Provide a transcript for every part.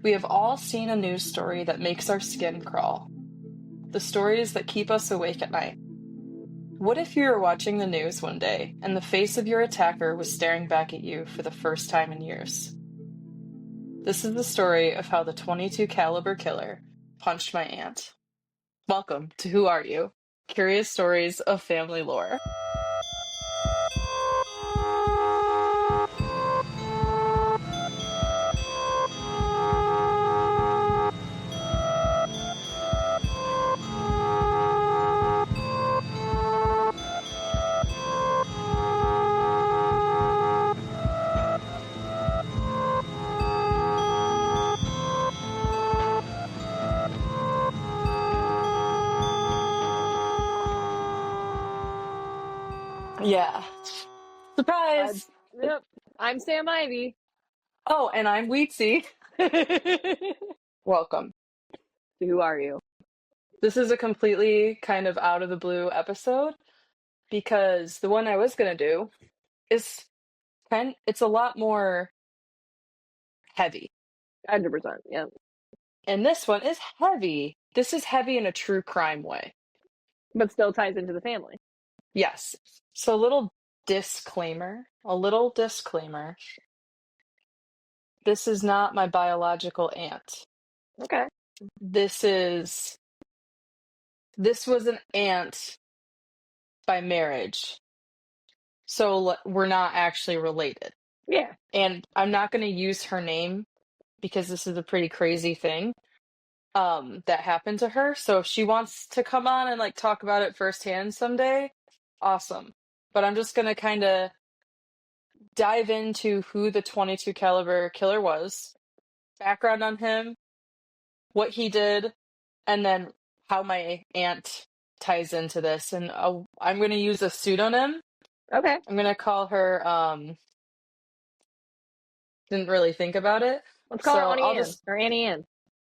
We have all seen a news story that makes our skin crawl. The stories that keep us awake at night. What if you were watching the news one day and the face of your attacker was staring back at you for the first time in years? This is the story of how the .22 caliber killer punched my aunt. Welcome to Who Are You? Curious Stories of Family Lore. Yeah. Surprise! Yep. I'm Sam Ivy. Oh, and I'm Wheatsy. Welcome. Who are you? This is a completely kind of out of the blue episode because the one I was going to do is it's a lot more heavy. 100%. Yep. And this one is heavy. This is heavy in a true crime way. But still ties into the family. Yes. So a little disclaimer. This is not my biological aunt. Okay. This was an aunt by marriage. So we're not actually related. Yeah. And I'm not going to use her name because this is a pretty crazy thing that happened to her. So if she wants to come on and talk about it firsthand someday, awesome. But I'm just going to kind of dive into who the .22 caliber killer was, background on him, what he did, and then how my aunt ties into this. And I'm going to use a pseudonym. Okay. I'm going to call her, didn't really think about it. Let's call her So Annie Ann or Annie Ann.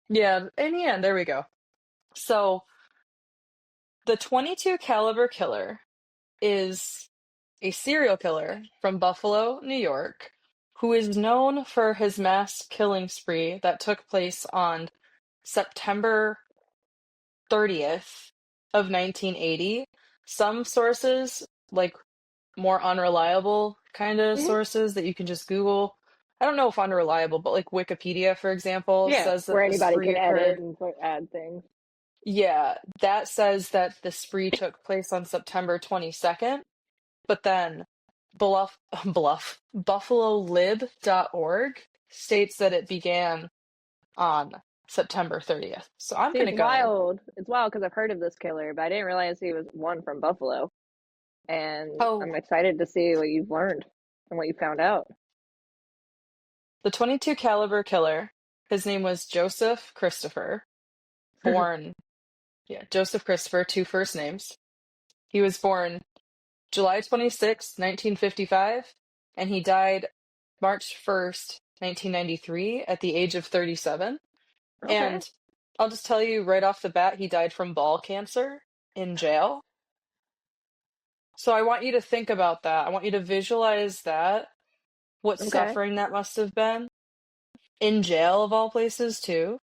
Yeah, Annie Ann, there we go. So the .22 caliber killer is a serial killer from Buffalo, New York, who is known for his mass killing spree that took place on September 30th of 1980. Some sources, more unreliable kind of sources that you can just Google. I don't know if unreliable, but Wikipedia, for example, Yeah. says that Where the anybody spree can edit occurred. and add things. Yeah, that says that the spree took place on September 22nd, but then BuffaloLib.org states that it began on September 30th. So I'm See, going to it's go. wild. It's wild because I've heard of this killer, but I didn't realize he was one from Buffalo. And Oh, I'm excited to see what you've learned and what you found out. the .22 caliber killer, his name was Joseph Christopher, born, Joseph Christopher, two first names. He was born July 26, 1955, and he died March 1st, 1993, at the age of 37. Okay. And I'll just tell you right off the bat, he died from ball cancer in jail. So I want you to think about that. I want you to visualize that, what suffering that must have been. In jail, of all places, too.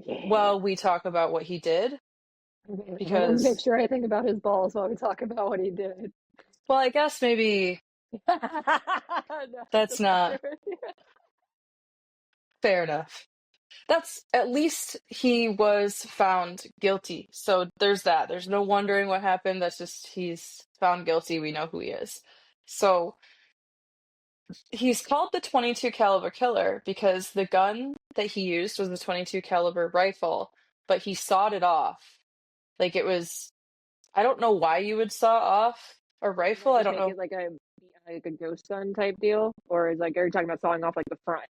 Yeah. Well, we talk about what he did. Because make sure I think about his balls while we talk about what he did. Well, I guess maybe that's not fair enough. That's at least he was found guilty. So there's that. There's no wondering what happened. That's just he's found guilty. We know who he is. So he's called the .22 caliber killer because the gun that he used was a .22 caliber rifle, but he sawed it off. It was, I don't know why you would saw off a rifle. I don't know. Like a ghost gun type deal, or is are you talking about sawing off the front,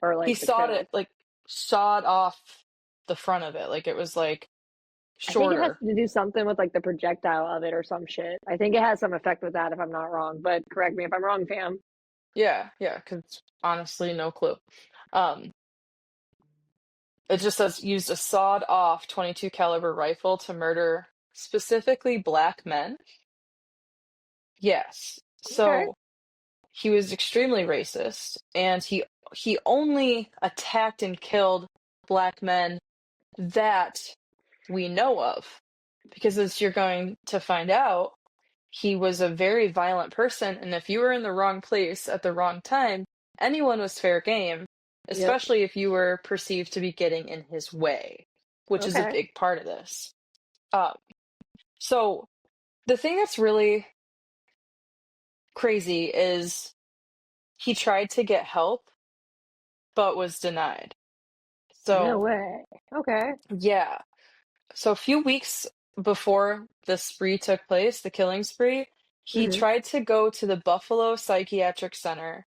or he sawed it sawed off the front of it. It was shorter. I think it has to do something with the projectile of it or some shit. I think it has some effect with that if I'm not wrong, but correct me if I'm wrong, fam. Yeah, because honestly, no clue. It just says used a sawed-off .22 caliber rifle to murder specifically black men. Yes. So he was extremely racist, and he only attacked and killed black men that we know of. Because as you're going to find out, he was a very violent person, and if you were in the wrong place at the wrong time, anyone was fair game, Yep. especially if you were perceived to be getting in his way, which is a Okay. big part of this. Um, so the thing that's really crazy is he tried to get help, but was denied. No So, way. Okay. yeah. So a few weeks before the spree took place, the killing spree, he Hmm. tried to go to the Buffalo Psychiatric Center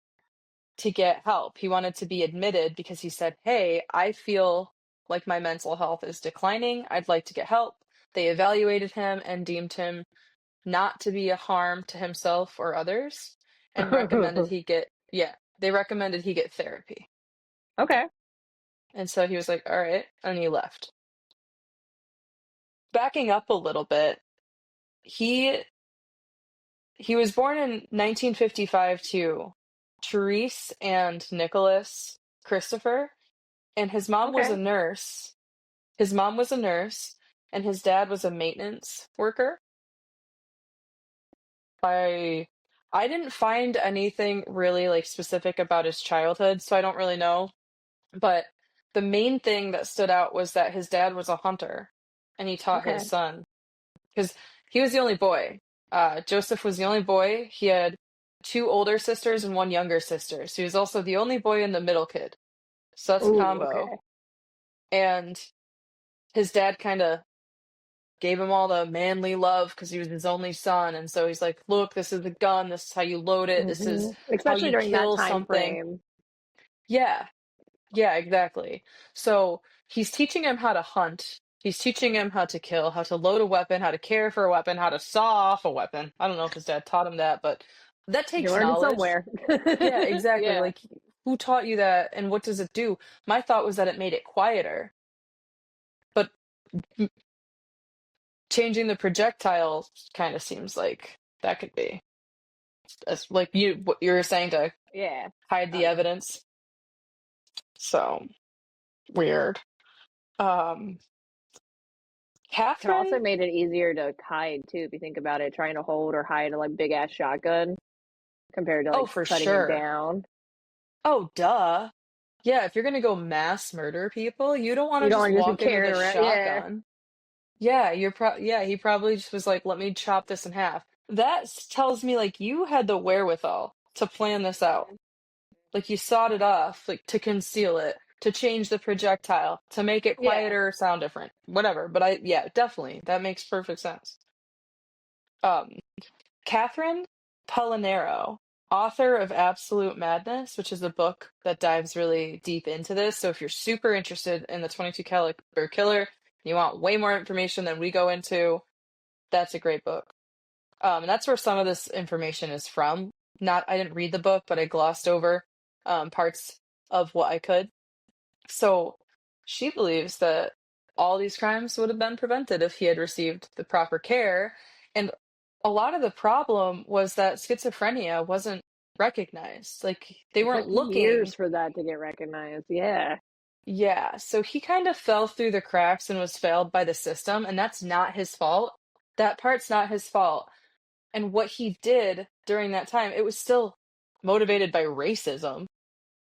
to get help. He wanted to be admitted because he said, "Hey, I feel like my mental health is declining. I'd like to get help." They evaluated him and deemed him not to be a harm to himself or others and recommended he get, yeah, they recommended he get therapy. Okay. And so he was like, "All right," and he left. Backing up a little bit, he he was born in 1955 to Therese and Nicholas Christopher, and his mom was a Okay. nurse. His mom was a nurse, and his dad was a maintenance worker. I I didn't find anything really like specific about his childhood, so I don't really know. But the main thing that stood out was that his dad was a hunter, and he taught his Okay. son because he was the only boy. Joseph was the only boy. He had two older sisters and one younger sister. So he was also the only boy and the middle kid. So that's a Ooh, combo. okay. And his dad kind of gave him all the manly love because he was his only son. And so he's like, look, this is the gun. This is how you load it. This is how Especially you during that kill time something. frame. Yeah, yeah, exactly. So he's teaching him how to hunt. He's teaching him how to kill, how to load a weapon, how to care for a weapon, how to saw off a weapon. I don't know if his dad taught him that, but that You takes learned it knowledge. somewhere. Yeah, exactly. Yeah. Like, who taught you that and what does it do? My thought was that it made it quieter, but m- changing the projectile kind of seems like that could be as like what you were saying to Yeah. hide the evidence. So weird. Um, Could also Catherine. made it easier to hide too, if you think about it, trying to hold or hide a like big ass shotgun compared to Oh, like for cutting him sure. down. Oh, duh. Yeah, if you're gonna go mass murder people, you don't want You to don't just want to just be walk in with carrying a around. Yeah. shotgun. Yeah, yeah, he probably just was like, "Let me chop this in half." That tells me like you had the wherewithal to plan this out. Like you sawed it off, like to conceal it, to change the projectile, to make it Yeah. quieter or sound different. Whatever. But yeah, definitely. That makes perfect sense. Um, Catherine Pollinaro, author of Absolute Madness, which is a book that dives really deep into this. So if you're super interested in the 22 caliber killer, you want way more information than we go into, that's a great book. And that's where some of this information is from. Not, I didn't read the book, but I glossed over parts of what I could. So she believes that all these crimes would have been prevented if he had received the proper care. And a lot of the problem was that schizophrenia wasn't recognized. Like they It took weren't years looking. for that to get recognized. Yeah. Yeah. So he kind of fell through the cracks and was failed by the system. And that's not his fault. That part's not his fault. And what he did during that time, it was still motivated by racism.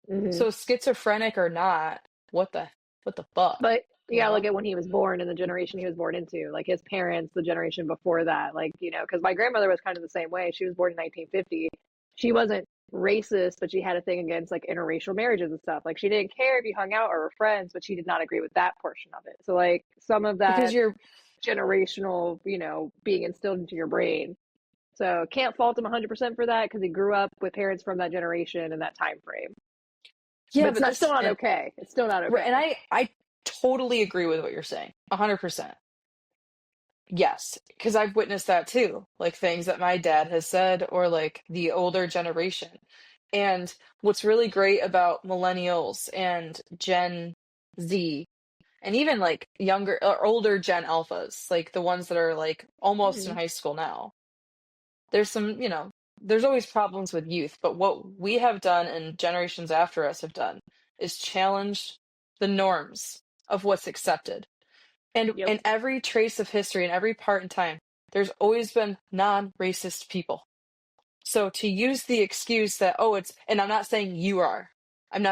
Hmm. So schizophrenic or not, what the what the fuck, But you yeah, look know? at when he was born and the generation he was born into, like his parents, the generation before that, like, because my grandmother was kind of the same way. She was born in 1950. She wasn't racist, but she had a thing against like interracial marriages and stuff. Like she didn't care if you hung out or were friends, but she did not agree with that portion of it. So like some of Because that you're generational, being instilled into your brain. So can't fault him 100% for that because he grew up with parents from that generation and that time frame. But yeah, it's but not this still not and okay. It's still not right, and okay. I totally agree with what you're saying. 100%. Yes, because I've witnessed that too. Like things that my dad has said or like the older generation. And what's really great about millennials and Gen Z and even like younger or older Gen Alphas, like the ones that are like almost in Hmm. high school now. There's some, there's always problems with youth, but what we have done and generations after us have done is challenge the norms of what's accepted. And Yep. in every trace of history, in every part in time, there's always been non-racist people. So to use the excuse that, oh, it's, and I'm not saying you are,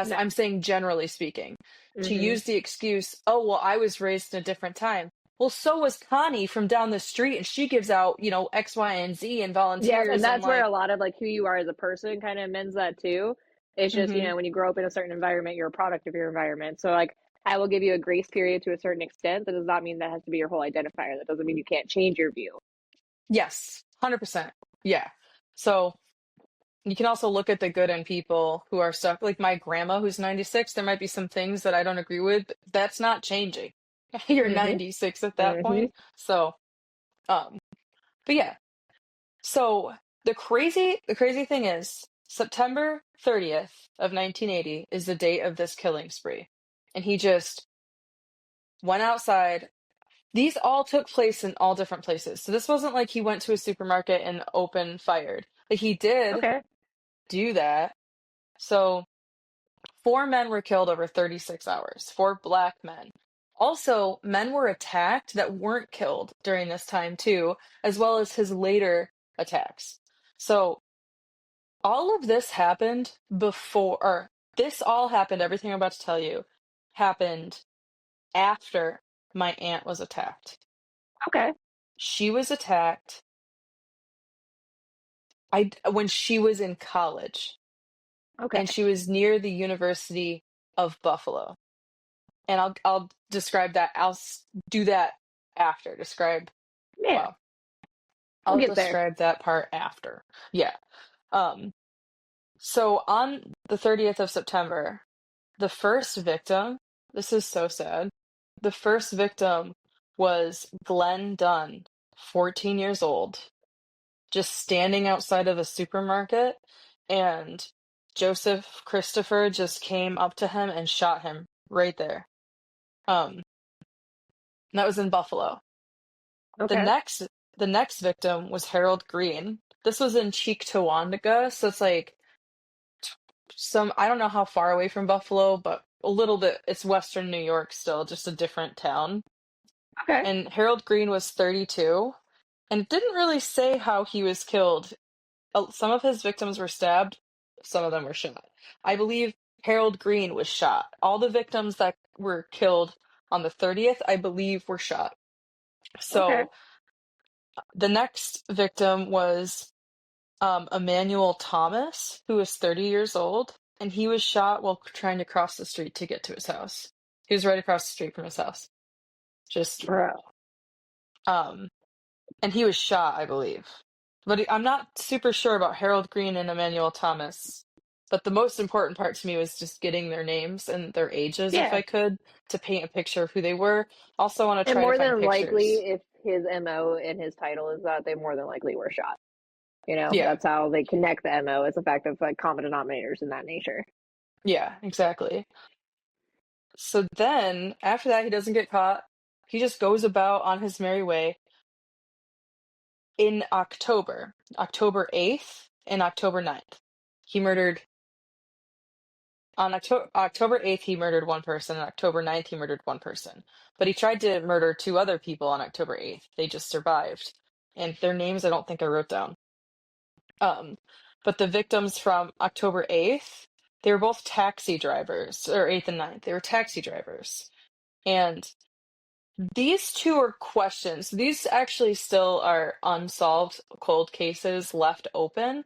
No. I'm saying generally speaking, to Hmm. use the excuse, oh, well, I was raised in a different time. Well, so was Connie from down the street, and she gives out, X, Y, and Z and Yeah, and volunteers. And that's where like, a lot of like who you are as a person kind of mends that too. It's just, hmm when you grow up in a certain environment, you're a product of your environment. So like I will give you a grace period to a certain extent. That does not mean that has to be your whole identifier. That doesn't mean you can't change your view. yes, 100%. Yeah. So you can also look at the good in people who are stuck. Like my grandma, who's 96, there might be some things that I don't agree with, but that's not changing. You're Hmm. 96 at that Hmm. point. So, um, but yeah. So the crazy thing is September 30th of 1980 is the date of this killing spree. And he just went outside. These all took place in all different places. So this wasn't like he went to a supermarket and open fired. Like he did Okay. do that. So four men were killed over 36 hours, four black men. Also, men were attacked that weren't killed during this time too, as well as his later attacks. So all of this happened before, or this all happened, everything I'm about to tell you happened after my aunt was attacked. Okay. She was attacked when she was in college, Okay. and she was near the University of Buffalo. And I'll describe that. Do that after. Yeah, Well, we'll I'll get there. describe that part after. Yeah. Um, so on the 30th of September, the first victim, this is so sad. The first victim was Glenn Dunn, 14 years old, just standing outside of a supermarket, and Joseph Christopher just came up to him and shot him right there. Um, and that was in Buffalo. The Okay. next the next victim was Harold Green. This was in Cheektowaga, so it's like some I don't know how far away from Buffalo, but a little bit. It's Western New York still, just a different town. Okay. And Harold Green was 32, and it didn't really say how he was killed. Some of his victims were stabbed, some of them were shot. I believe Harold Green was shot. All the victims that were killed on the 30th, I believe, were shot. Okay. So the next victim was Emmanuel Thomas, who was 30 years old, and he was shot while trying to cross the street to get to his house. He was right across the street from his house. Just, Bro. um, and he was shot, I believe. But I'm not super sure about Harold Green and Emmanuel Thomas. But the most important part to me was just getting their names and their ages, if Yeah. I could, to paint a picture of who they were. Also, want to And try to more find than likely, pictures. if his MO and his title is that, they more than likely were shot. Yeah, That's how they connect the MO as a fact of like common denominators in that nature. yeah, exactly. So then, after that, he doesn't get caught. He just goes about on his merry way. In October 8th and October 9th, he murdered, on October 8th, he murdered one person, and October 9th, he murdered one person. But he tried to murder two other people on October 8th. They just survived. And their names I don't think I wrote down. Um, but the victims from October 8th, they were both taxi drivers, or 8th and 9th. They were taxi drivers. And these two are questions. These actually still are unsolved cold cases left open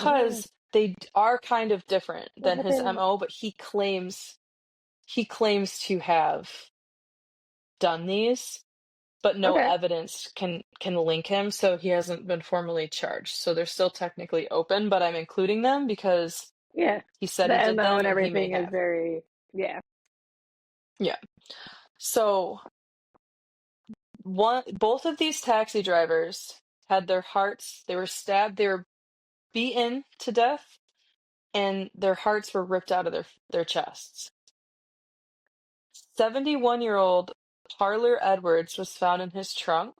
Oh no. because they are kind of different What than his happened? MO, but he claims to have done these, but no Okay. evidence can link him, so he hasn't been formally charged. So they're still technically open, but I'm including them because Yeah. he said The he did MO them and and he may everything is have. very, yeah. Yeah. So both of these taxi drivers had their hearts, they were stabbed, they were beaten to death, and their hearts were ripped out of their chests. 71-year-old Parler Edwards was found in his trunk,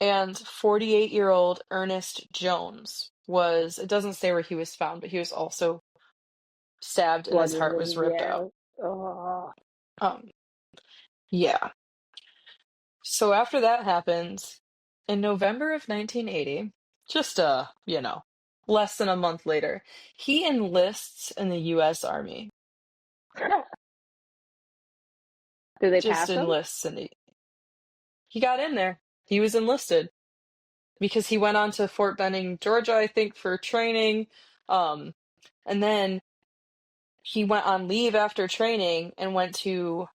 And 48-year-old Ernest Jones was, it doesn't say where he was found, but he was also stabbed and his Bludgeoned heart was and ripped yeah. out. Oh, Um, yeah. So after that happens, in November of 1980, just less than a month later, he enlists in the US Army. did they Just pass him? enlists in the He got in there. He was enlisted because he went on to Fort Benning, Georgia, I think, for training. Um, and then he went on leave after training and went to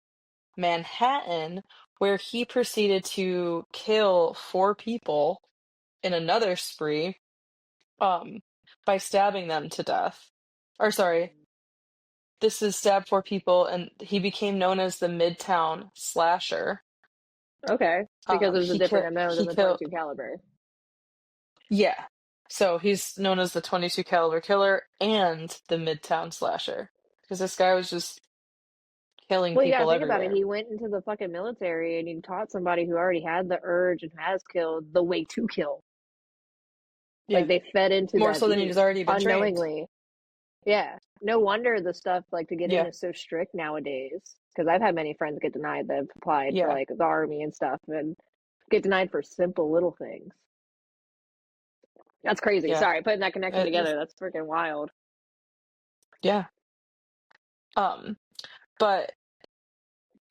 Manhattan, where he proceeded to kill 4 people in another spree, um, by stabbing them to death. Or sorry, this is stab 4 people, and he became known as the Midtown Slasher. Okay, because it was a He different killed, MO than he the killed, 22 caliber. yeah. So he's known as the 22 caliber killer and the Midtown Slasher because this guy was just killing Well, you gotta people think about it. everywhere. He went into the fucking military and he taught somebody who already had the urge and has killed the way to kill. Like Yeah, they fed into more that so than he's beast already been trained. unknowingly. Yeah. No wonder the stuff like to get in Yeah, is so strict nowadays. Because I've had many friends get denied that have applied for yeah, like the army and stuff and get denied for simple little things. That's crazy. yeah. Sorry, putting that connection It together, just, that's freaking wild. yeah. Um, but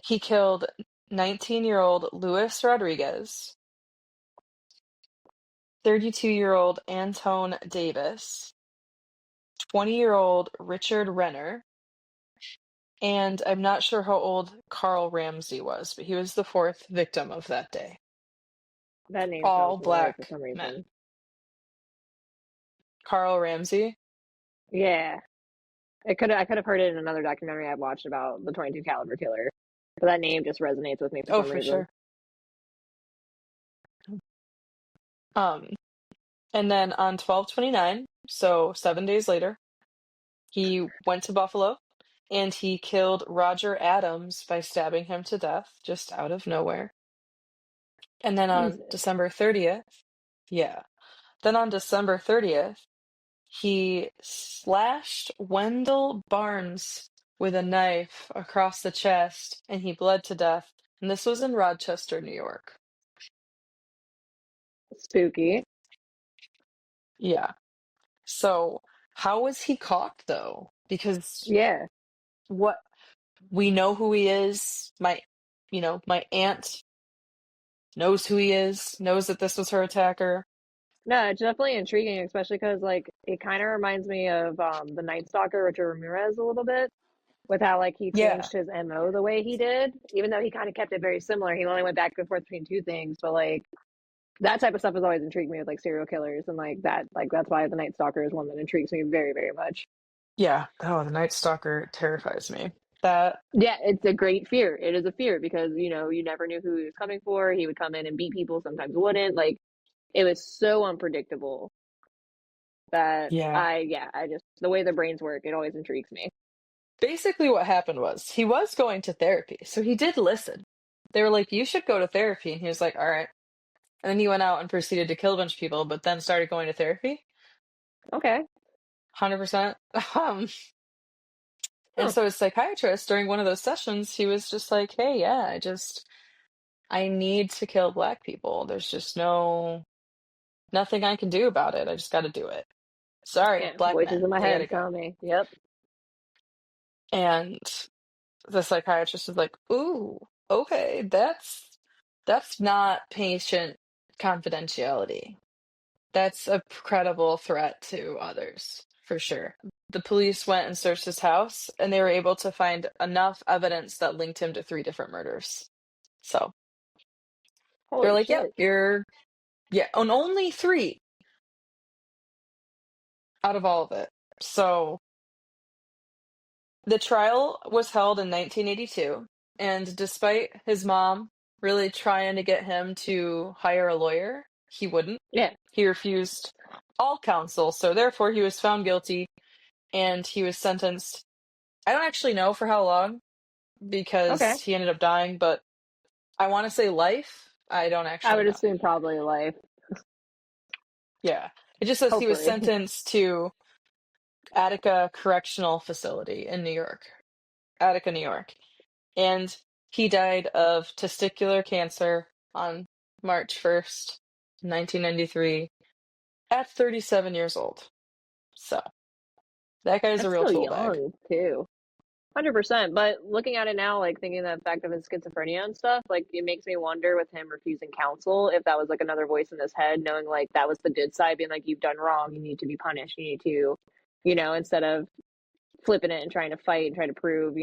he killed 19-year-old Luis Rodriguez, 32-year-old Antone Davis, 20-year-old Richard Renner, and I'm not sure how old Carl Ramsey was, but he was the fourth victim of that day. That name sounds All familiar for black some men. reason. Carl Ramsey? Yeah. I could have heard it in another documentary I've watched about the 22 caliber killer. But that name just resonates with me for Oh, some for reason. sure. Um, and then on 12/29, so 7 days later, he went to Buffalo and he killed Roger Adams by stabbing him to death just out of nowhere. And then on Jesus. December 30th, yeah. Then on December 30th, he slashed Wendell Barnes with a knife across the chest and he bled to death. And this was in Rochester, New York. Spooky. Yeah. So, how was he caught though? Because Yeah. what we know who he is. My aunt knows who he is, knows that this was her attacker. No, it's definitely intriguing, especially because like it kind of reminds me of the Night Stalker Richard Ramirez a little bit, with how like he Yeah, changed his MO the way he did, even though he kind of kept it very similar. He only went back and forth between two things, but like that type of stuff has always intrigued me with like serial killers and like that. Like that's why the Night Stalker is one that intrigues me very, very much. yeah. Oh, the Night Stalker terrifies me. That, Yeah, it's a great fear. It is a fear because you never knew who he was coming for. He would come in and beat people, sometimes wouldn't. Like it was so unpredictable that yeah. I just the way the brains work, it always intrigues me. Basically, what happened was he was going to therapy, so he did listen. They were like, "You should go to therapy," and he was like, "All right." And then he went out and proceeded to kill a bunch of people, but then started going to therapy. Okay. 100%. Um, and Huh. so his psychiatrist during one of those sessions, he was just like, "Hey, yeah, I need to kill black people. There's just nothing I can do about it. I just got to do it. Sorry, Yeah. black Voices in men, my they got head to go." tell me. Yep. And the psychiatrist was like, "Ooh, okay, that's not patient confidentiality. That's a credible threat to others, for sure." The police went and searched his house, and they were able to find enough evidence that linked him to 3 different murders. So they're Holy like, "Yep, shit. yeah, and only 3 out of all of it." So the trial was held in 1982, and despite his mom really trying to get him to hire a lawyer, he wouldn't. Yeah. He refused all counsel, so therefore he was found guilty and he was sentenced. I don't actually know for how long Okay. because he ended up dying, but I want to say life. I don't I actually would know. assume probably life, Yeah. It just says he was hopefully. sentenced to Attica Correctional Facility in New York, Attica, New York. And he died of testicular cancer on March 1st, 1993, at 37 years old. So that guy's a That's real still tool bag. young too. 100%. But looking at it now, like thinking the fact of his schizophrenia and stuff, like it makes me wonder with him refusing counsel if that was like another voice in his head, knowing like that was the good side, being like, you've done wrong, you need to be punished, you need to, instead of flipping it and trying to fight and trying to prove,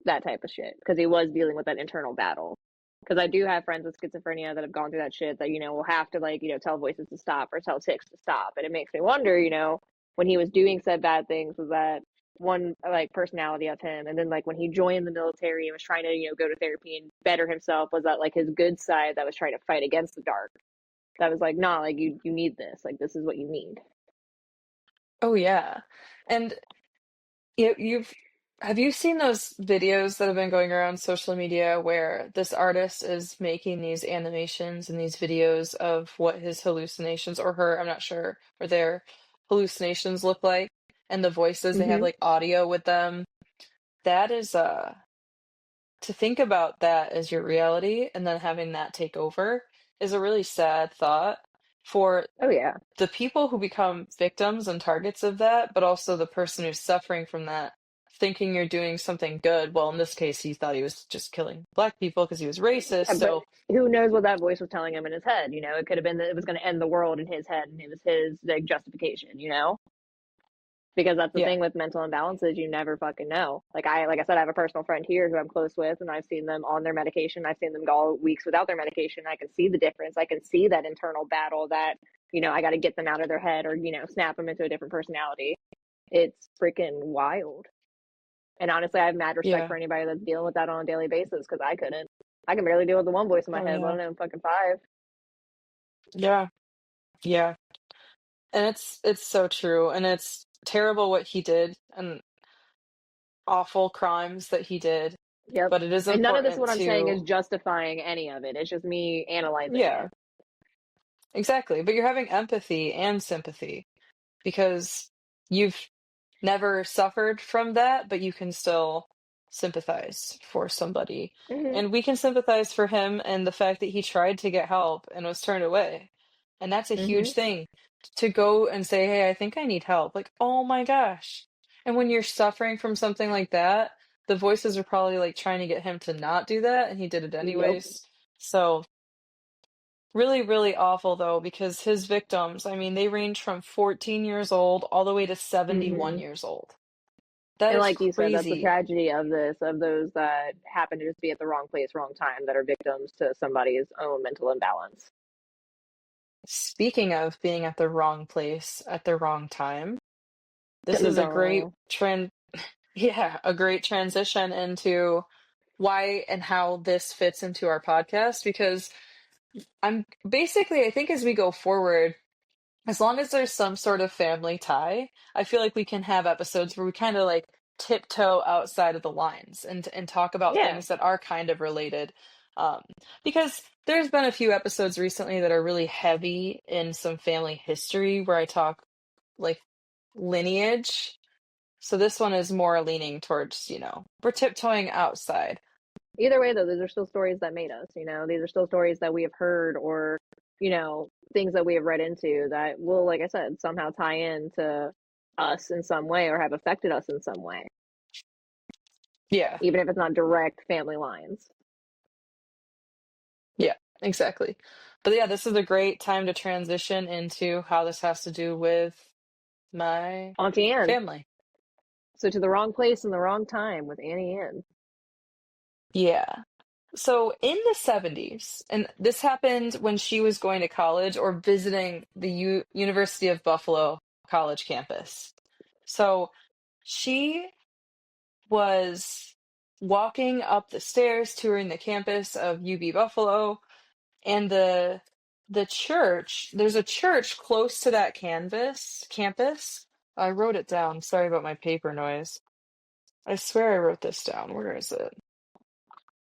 that type of shit. Because he was dealing with that internal battle. Because I do have friends with schizophrenia that have gone through that shit that, will have to like, tell voices to stop or tell tics to stop. And it makes me wonder, when he was doing said bad things, was that one like personality of him? And then like when he joined the military and was trying to, go to therapy and better himself, was that like his good side that was trying to fight against the dark? That was like, nah, like you need this. Like this is what you need. Oh yeah. And you've have you seen those videos that have been going around social media where this artist is making these animations and these videos of what his hallucinations, or her, I'm not sure, or their hallucinations look like, and the voices, they have Mm-hmm. like audio with them. That is to think about that as your reality and then having that take over is a really sad thought for Oh yeah. the people who become victims and targets of that, but also the person who's suffering from that, thinking you're doing something good. Well, in this case, he thought he was just killing black people because he was racist. Yeah, but So, who knows what that voice was telling him in his head? It could have been that it was going to end the world in his head, and it was his like justification. Because that's the yeah, thing with mental imbalances, you never fucking know. Like I said, I have a personal friend here who I'm close with, and I've seen them on their medication. I've seen them go weeks without their medication. I can see the difference. I can see that internal battle that I got to get them out of their head or snap them into a different personality. It's freaking wild. And honestly, I have mad respect yeah, for anybody that's dealing with that on a daily basis because I couldn't. I can barely deal with the one voice in my oh, head, let yeah, alone fucking five. yeah, yeah. And it's so true. And it's terrible what he did and awful crimes that he did. Yep. But it is And none of this, important what I'm saying, is to, justifying any of it. It's just me analyzing yeah, it. exactly. But you're having empathy and sympathy because you've never suffered from that, but you can still sympathize for somebody. Hmm. And we can sympathize for him and the fact that he tried to get help and was turned away. And that's a Hmm. huge thing to go and say, "Hey, I think I need help." Like, oh my gosh. And when you're suffering from something like that, the voices are probably like trying to get him to not do that, and he did it Yep. anyways. So, really, really awful though, because his victims, I mean, they range from 14 years old all the way to 71 Hmm. years old. That And is like you said, that's the crazy. tragedy of this, of those that happen to just be at the wrong place, wrong time, that are victims to somebody's own mental imbalance. Speaking of being at the wrong place at the wrong time, this is a great Dun-dun-dun. trend. Yeah, a great transition into why and how this fits into our podcast because I think as we go forward, as long as there's some sort of family tie, I feel like we can have episodes where we kind of like tiptoe outside of the lines and talk about Yeah. things that are kind of related. Um, because there's been a few episodes recently that are really heavy in some family history where I talk like lineage. So this one is more leaning towards, we're tiptoeing outside. Either way, though, these are still stories that made us. These are still stories that we have heard or, things that we have read into that will, like I said, somehow tie in to us in some way or have affected us in some way, Yeah, even if it's not direct family lines. yeah, exactly. But yeah, this is a great time to transition into how this has to do with my Auntie Anne. family. So to the wrong place in the wrong time with Annie Ann. Yeah. So in the 70s, and this happened when she was going to college or visiting the University of Buffalo college campus. So she was walking up the stairs touring the campus of UB Buffalo, and the church, there's a church close to that canvas campus. I wrote it down. Sorry about my paper noise. I swear I wrote this down. Where is it?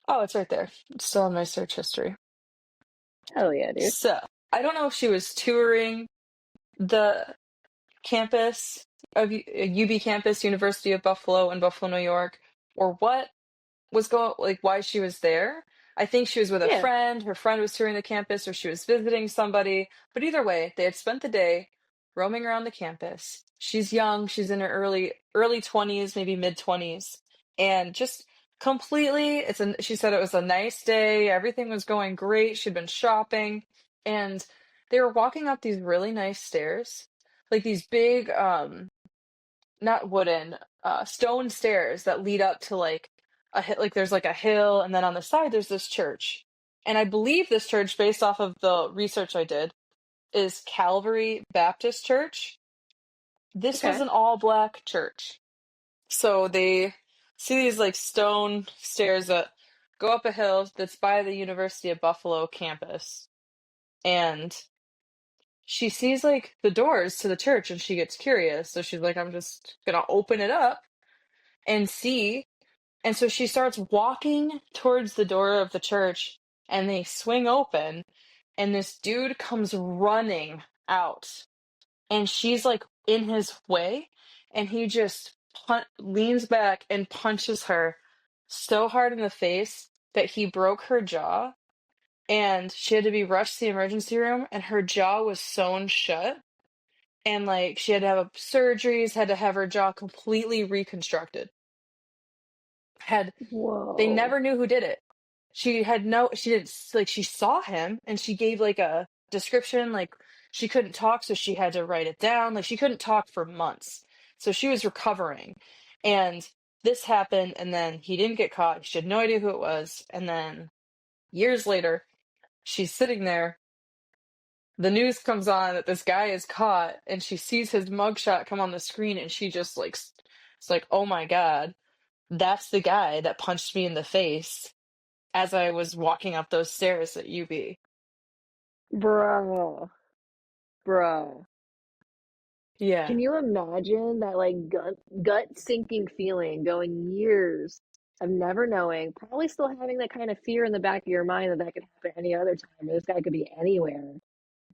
Oh, it's right there. It's still in my search history. Hell yeah, dude. So I don't know if she was touring the campus of UB campus, University of Buffalo in Buffalo, New York, or what was going like why she was there. I think she was with a Yeah. friend, her friend was touring the campus, or she was visiting somebody. But either way, they had spent the day roaming around the campus. She's young, she's in her early 20s, maybe mid 20s, and just completely she said it was a nice day, everything was going great, she'd been shopping, and they were walking up these really nice stairs, like these big not wooden, stone stairs that lead up to like a hit. Like there's like a hill, and then on the side there's this church. And I believe this church, based off of the research I did, is Calvary Baptist Church. This was Okay. an all black church. So they see these like stone stairs that go up a hill that's by the University of Buffalo campus. And she sees like the doors to the church and she gets curious. So she's like, I'm just gonna open it up and see. And so she starts walking towards the door of the church, and they swing open, and this dude comes running out, and she's like in his way, and he just leans back and punches her so hard in the face that he broke her jaw, and she had to be rushed to the emergency room, and her jaw was sewn shut. And like she had to have surgeries, had to have her jaw completely reconstructed. Had They Whoa. never knew who did it. She didn't, like, she saw him and she gave like a description, like she couldn't talk, so she had to write it down. Like she couldn't talk for months. So she was recovering. And this happened, and then he didn't get caught. She had no idea who it was. And then years later, she's sitting there. The news comes on that this guy is caught, and she sees his mugshot come on the screen, and she just like, it's like, oh my God, that's the guy that punched me in the face as I was walking up those stairs at UB. Bro. Bro. Yeah. Can you imagine that like gut sinking feeling going years of never knowing, probably still having that kind of fear in the back of your mind that that could happen any other time, or this guy could be anywhere.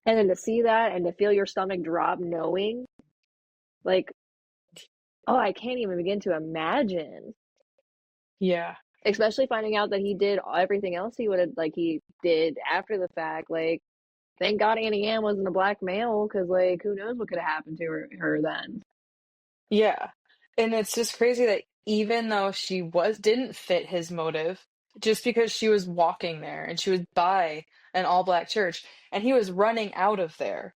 And then to see that and to feel your stomach drop knowing, like, oh, I can't even begin to imagine. Yeah. Especially finding out that he did everything else he would have, like, he did after the fact. Like, thank God Annie Ann wasn't a black male, because, like, who knows what could have happened to her then. Yeah. And it's just crazy that even though she didn't fit his motive, just because she was walking there and she was by an all black church and he was running out of there.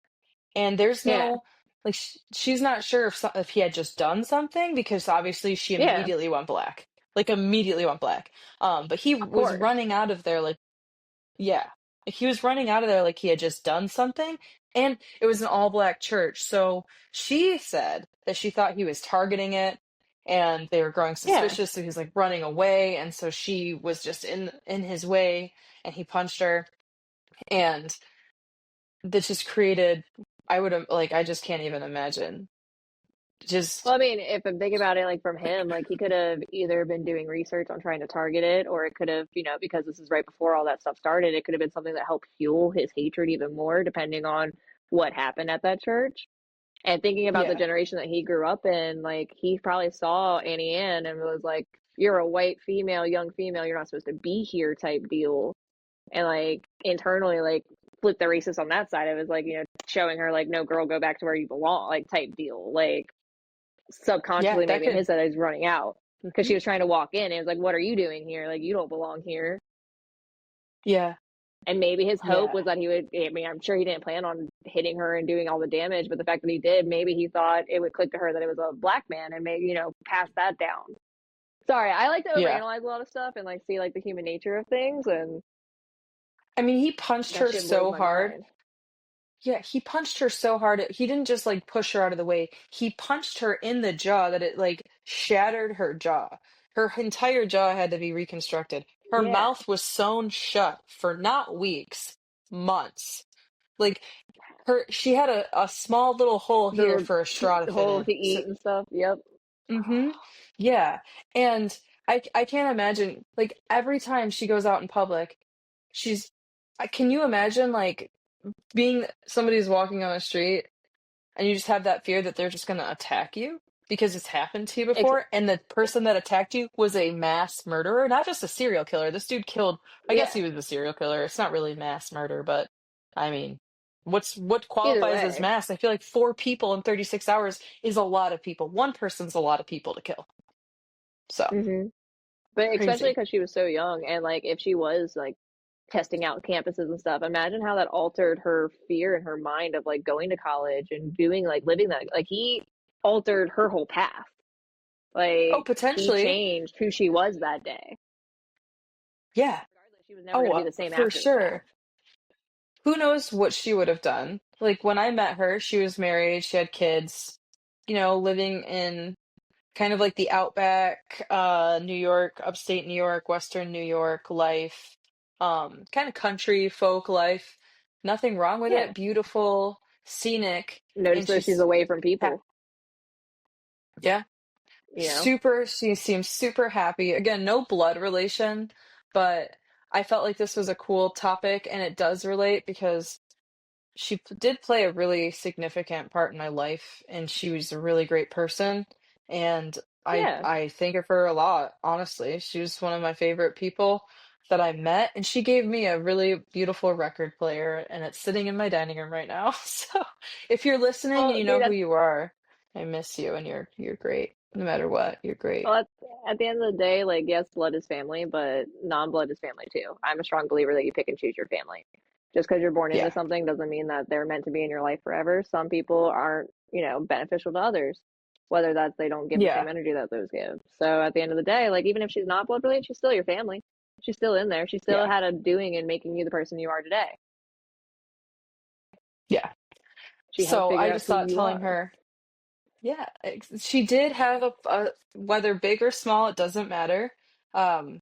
And there's Yeah, no, like, she's not sure if he had just done something, because obviously she yeah, immediately went black. Like, immediately went black. But he of was course. running out of there, like, yeah. He was running out of there like he had just done something, and it was an all black church. So she said that she thought he was targeting it, and they were growing Yeah. suspicious, so he was like running away, and so she was just in his way, and he punched her, and this just created, I would have, like, I just can't even imagine. Well, Just I mean, if I'm thinking about it, like from him, like he could have either been doing research on trying to target it, or it could have, because this is right before all that stuff started, it could have been something that helped fuel his hatred even more, depending on what happened at that church. And thinking about the yeah, generation that he grew up in, like he probably saw Annie Ann and was like, "You're a white female, young female. You're not supposed to be here," type deal. And like internally, like flip the racist on that side of it, is like showing her like, "No, girl, go back to where you belong," like type deal. Like yeah, subconsciously, that maybe in could. his head, he's running out because Mhm. she was trying to walk in. And it was like, "What are you doing here? Like you don't belong here." Yeah, And maybe his hope yeah, was that he would, I mean, I'm sure he didn't plan on hitting her and doing all the damage, but the fact that he did, maybe he thought it would click to her that it was a black man and maybe, pass that down. Sorry, I like to yeah. overanalyze a lot of stuff and like see like the human nature of things, and I mean, he punched that her shit blows so my hard. mind. Yeah, he punched her so hard. He didn't just like push her out of the way. He punched her in the jaw that it like shattered her jaw. Her entire jaw had to be reconstructed. Her Yeah. mouth was sewn shut for not weeks, months. Like she had a small little hole The here little for a straw to fit hole in. to So, eat and stuff. Yep. mm-hmm. Yeah. And I can't imagine, like, every time she goes out in public, she's can you imagine like being somebody who's walking on the street and you just have that fear that they're just going to attack you because it's happened to you Ex- before, and the person that attacked you was a mass murderer, not just a serial killer. This dude killed, I guess yeah, he was a serial killer. It's not really mass murder, but I mean, what either qualifies as way. mass? I feel like 4 people in 36 hours is a lot of people. One person's a lot of people to kill. So Hmm. But especially crazy. because she was so young, and like if she was like testing out campuses and stuff, imagine how that altered her fear in her mind of like going to college and doing like living that. Like he altered her whole path. Oh, Like he potentially. changed who she was that day. Yeah. Regardless, she was never Oh, going to be the same for after the fact. sure. Who knows what she would have done? Like when I met her, she was married, she had kids, living in kind of like the outback, New York, upstate New York, Western New York life, kind of country folk life. Nothing wrong with Yeah. it. Beautiful, scenic, Notice and though she's away from people. yeah, You know. she seems super happy. Again, no blood relation, but I felt like this was a cool topic, and it does relate because did play a really significant part in my life, and she was a really great person, and Yeah. I think of her a lot, honestly. She was one of my favorite people that I met, and she gave me a really beautiful record player, and it's sitting in my dining room right now. So if you're listening and Well, you know dude, who you are, I miss you, and you're great. No matter what, you're great. well, at the end of the day, like, yes, blood is family, but non-blood is family too. I'm a strong believer that you pick and choose your family. Just because you're born into Yeah, something doesn't mean that they're meant to be in your life forever. Some people aren't, beneficial to others, whether that's they don't give the same yeah, energy that those give. So at the end of the day, like, even if she's not blood related, she's still your family. She's still in there. She still yeah, had a doing in making you the person you are today. yeah. She helped So figure I out just who thought you telling are. her, yeah, she did have whether big or small, it doesn't matter. Um,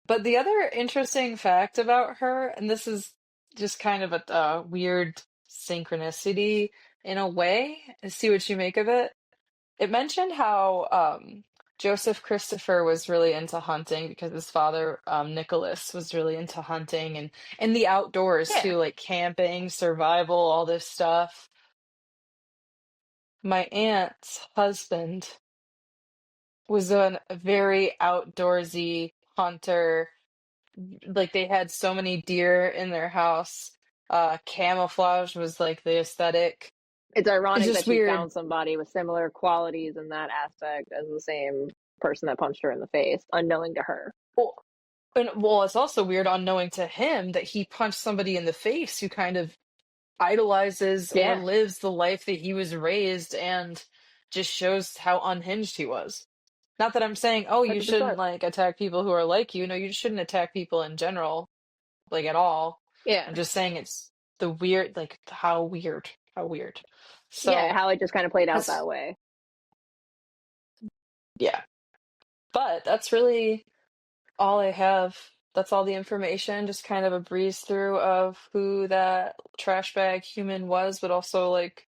but the other interesting fact about her, and this is just kind of a weird synchronicity in a way, and see what you make of it. It mentioned how Joseph Christopher was really into hunting because his father, Nicholas, was really into hunting and the outdoors Yeah, too, like camping, survival, all this stuff. My aunt's husband was a very outdoorsy hunter. Like they had so many deer in their house. Camouflage was like the aesthetic. it's It's ironic that just she weird. found somebody with similar qualities in that aspect as the same person that punched her in the face, unknowing to her. Well, well, it's also weird unknowing to him that he punched somebody in the face who kind of idolizes or Yeah, lives the life that he was raised and just shows how unhinged he was. Not that I'm saying, oh, you shouldn't 100%. like attack people who are like you. No, you shouldn't attack people in general, like at all. I'm Yeah, just saying it's the weird, like how weird, how weird. yeah, So how it just kind of played out that's, that way. yeah. But that's really all I have. That's all the information, just kind of a breeze through of who that trash bag human was, but also like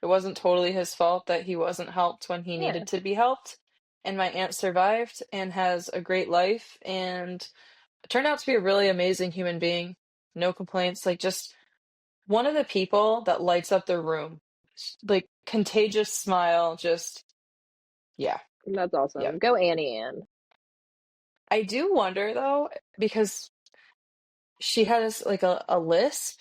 it wasn't totally his fault that he wasn't helped when he Yeah, needed to be helped. And my aunt survived and has a great life and turned out to be a really amazing human being. No complaints. Like just one of the people that lights up the room. Like contagious smile, just yeah, that's yeah. awesome. Go Annie Ann. I do wonder though, because she has like a lisp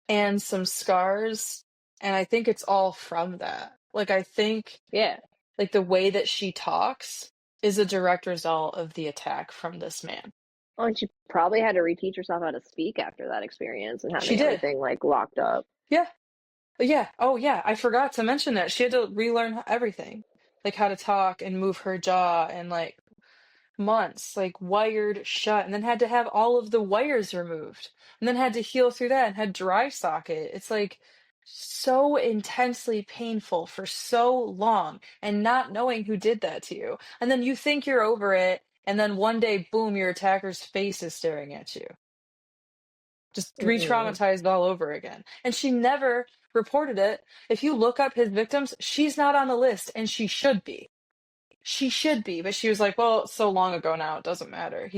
and some scars, and I think it's all from that. Like I think Yeah. like the way that she talks is a direct result of the attack from this man. Oh, and she probably had to reteach herself how to speak after that experience and She having did. everything like locked up. Yeah. Yeah. Oh, yeah. I forgot to mention that. She had to relearn everything, like how to talk and move her jaw and like months, like wired shut, and then had to have all of the wires removed, and then had to heal through that and had dry socket. It's like so intensely painful for so long, and not knowing who did that to you. And then you think you're over it, and then one day, boom, your attacker's face is staring at you. Just re Mm-mm. traumatized all over again. And she never reported it. If you look up his victims, she's not on the list, and she should be. She should be, but she was like, well, it's so long ago now, it doesn't matter.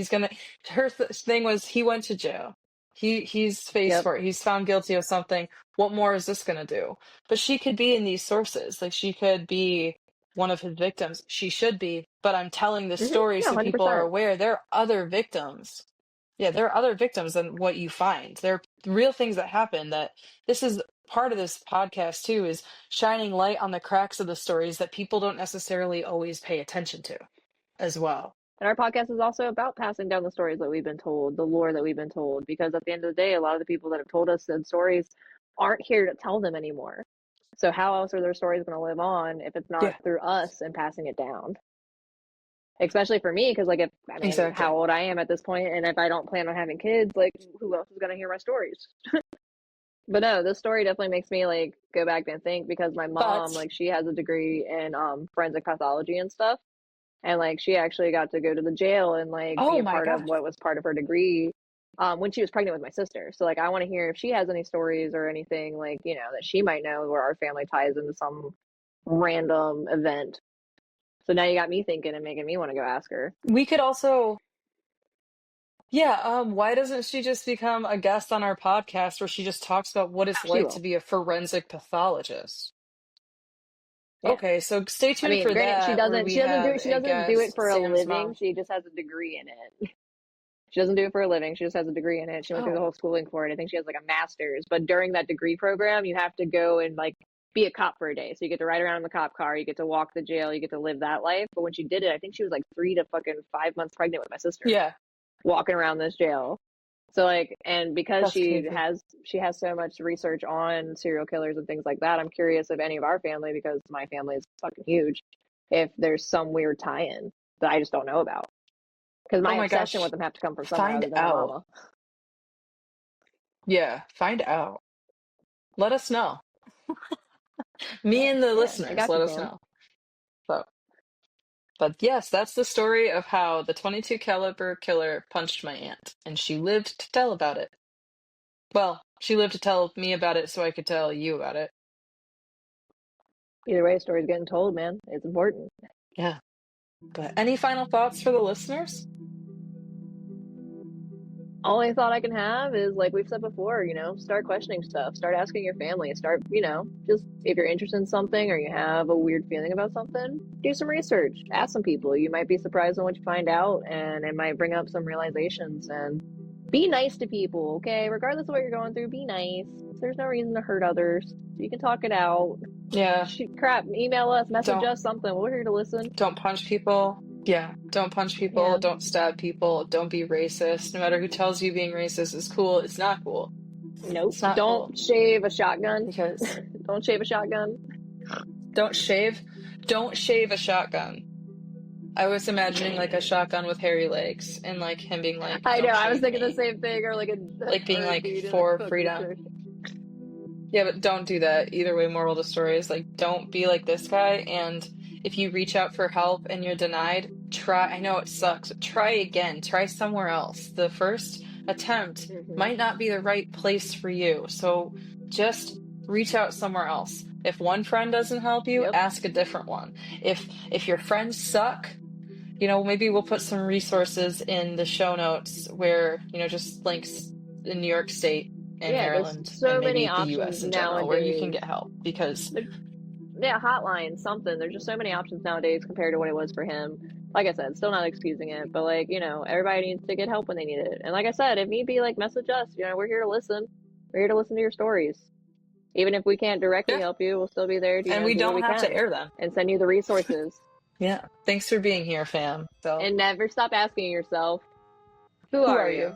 Her thing was he went to jail. He's faced Yep. for it. He's found guilty of something. What more is this gonna do? But she could be in these sources. Like she could be one of his victims. She should be. But I'm telling this story Yeah, so people are 100%. aware there are other victims. Yeah, there are other victims than what you find. There are real things that happen that this is part of this podcast too, is shining light on the cracks of the stories that people don't necessarily always pay attention to as well. And our podcast is also about passing down the stories that we've been told, the lore that we've been told, because at the end of the day, a lot of the people that have told us said stories aren't here to tell them anymore. So how else are their stories going to live on if it's not Yeah, through us and passing it down? Especially for me, because like if I mean, exactly. how old I am at this point, and if I don't plan on having kids, like who else is going to hear my stories? But no, this story definitely makes me like go back and think because my mom, But like she has a degree in forensic pathology and stuff. And like she actually got to go to the jail and like be oh a my part of gosh. what was part of her degree when she was pregnant with my sister. So like I want to hear if she has any stories or anything like, you know, that she might know where our family ties into some random event. So now you got me thinking and making me want to go ask her. We could also, yeah, why doesn't she just become a guest on our podcast where she just talks about what it's She like to will. be a forensic pathologist? Yeah. Okay, so stay I tuned mean, for granted, that, where we have she a doesn't do it guest, for a Sam's living. mom. She just has a degree in it. She doesn't do it for a living. She just has a degree in it. She went through the Oh, whole schooling for it. I think she has like a master's. But during that degree program, you have to go and like be a cop for a day. So you get to ride around in the cop car. You get to walk the jail. You get to live that life. But when she did it, I think she was like 3 to 5 months pregnant with my sister, yeah, walking around this jail. So like, and because that's crazy. she has so much research on serial killers and things like that, I'm curious if any of our family, because my family is fucking huge, if there's some weird tie-in that I just don't know about. Because Oh my my obsession with gosh, them have to come from somewhere find other than my out. mama. Yeah, find out. Let us know. Me Yeah, and the yeah, I listeners, got let you, us fam. know. So, but yes, that's the story of how the 22 caliber killer punched my aunt, and she lived to tell about it. Well, she lived to tell me about it so I could tell you about it. Either way, the story's getting told, man. It's important. Yeah. But any final thoughts for the listeners? Only thought I can have is like we've said before, you know, start questioning stuff, start asking your family, start, you know, just if you're interested in something or you have a weird feeling about something, do some research, ask some people. You might be surprised on what you find out, and it might bring up some realizations. And be nice to people, okay? Regardless of what you're going through, be nice. There's no reason to hurt others. You can talk it out. Yeah. Shoot, crap, email us, message Don't us, something. We're here to listen. don't punch people. Yeah, don't punch people, Yeah. don't stab people, don't be racist. No matter who tells you being racist is cool, it's not cool. Nope. It's not cool. Don't shave a shotgun. Because Don't shave a shotgun. don't shave don't shave a shotgun. I was imagining like a shotgun with hairy legs and like him being like, I know. "Don't I was shave thinking the me." same thing, or like Like being or a like dude in a for cookie freedom. shirt. Yeah, but don't do that. Either way, moral of the story is like, don't be like this guy. And if you reach out for help and you're denied, try. I know it sucks, but try again. Try somewhere else. The first attempt Mm-hmm. might not be the right place for you. So just reach out somewhere else. If one friend doesn't help you, Yep. ask a different one. If your friends suck, maybe we'll put some resources in the show notes where, just links in New York State and Yeah. There's Maryland and so many maybe the options US in general where you can nowadays. get help because There, yeah, hotline, something. There's just so many options nowadays compared to what it was for him. Like I said, still not excusing it, but like, everybody needs to get help when they need it. And like I said, if need be, like message us. We're here to listen. We're here to listen to your stories. Even if we can't directly yeah, help you, we'll still be there to, and we do what don't we have to can air them. and send you the resources. Yeah. Thanks for being here, fam. So, And never stop asking yourself, who who are are you? you?